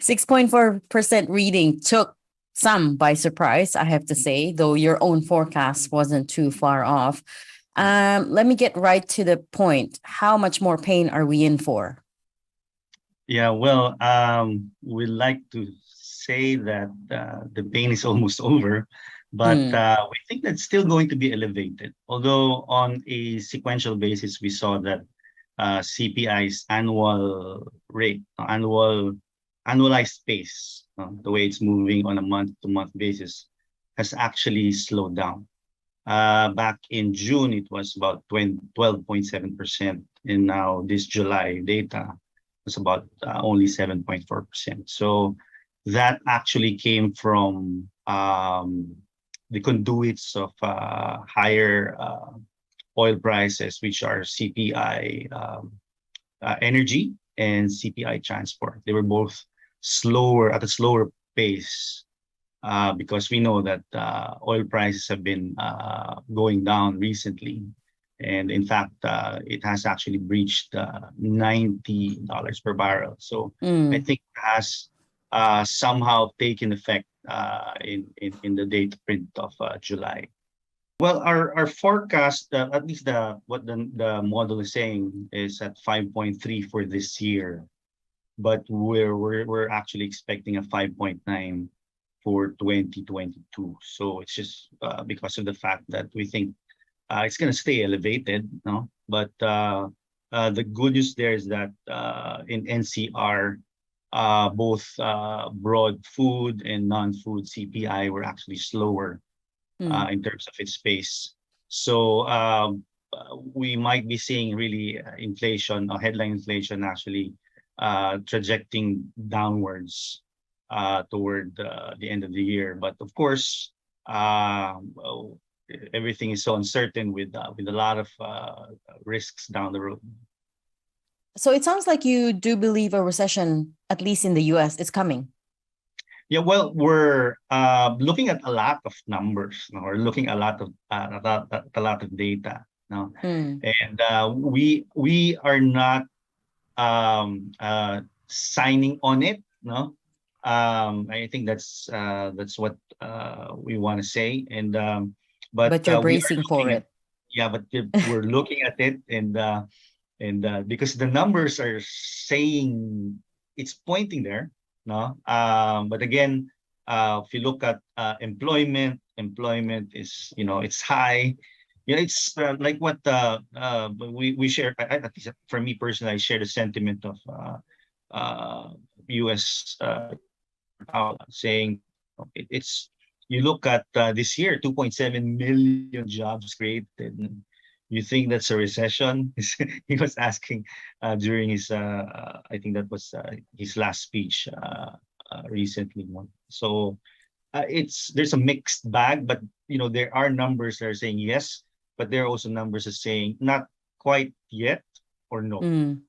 6.4% reading took some by surprise, I have to say, though your own forecast wasn't too far off. Let me get right to the point. How much more pain are we in for? Yeah, well, we like to say that the pain is almost over, but Mm, we think that's still going to be elevated. Although on a sequential basis, we saw that CPI's annual rate, annualized pace, the way it's moving on a month-to-month basis, has actually slowed down. Back in June, it was about 12.7%, and now this July data was about only 7.4%. So that actually came from the conduits of higher oil prices, which are CPI energy and CPI transport. They were both slower at a slower pace because we know that oil prices have been going down recently. And in fact, it has actually breached $90 per barrel. So I mm. think it has somehow taken effect in the data print of July. Well, our forecast, at least what the model is saying, is at 5.3 for this year, but we're actually expecting a 5.9 for 2022. So it's just because of the fact that we think it's going to stay elevated, no? But the good news there is that in NCR, both broad food and non-food CPI were actually slower Mm. in terms of its pace. So we might be seeing really inflation or headline inflation actually trajecting downwards toward the end of the year. But of course, well, everything is so uncertain with a lot of risks down the road. So it sounds like you do believe a recession, at least in the US, is coming. Yeah, well, we're looking at a lot of numbers. You know, we're looking at a lot of data. You know, Mm, and we are not signing on it. No, I think that's what we want to say. And but but you're we are bracing for looking at, it. yeah, but we're looking at it, and because the numbers are saying it's pointing there, no. But again, if you look at employment is, it's high. Yeah, it's like what we share. At least for me personally, I share the sentiment of U.S. Powell saying it's, you look at this year, 2.7 million jobs created. You think that's a recession? He was asking during his, I think that was his last speech recently. So there's a mixed bag, but there are numbers that are saying yes, but there are also numbers that are saying not quite yet or no. Mm.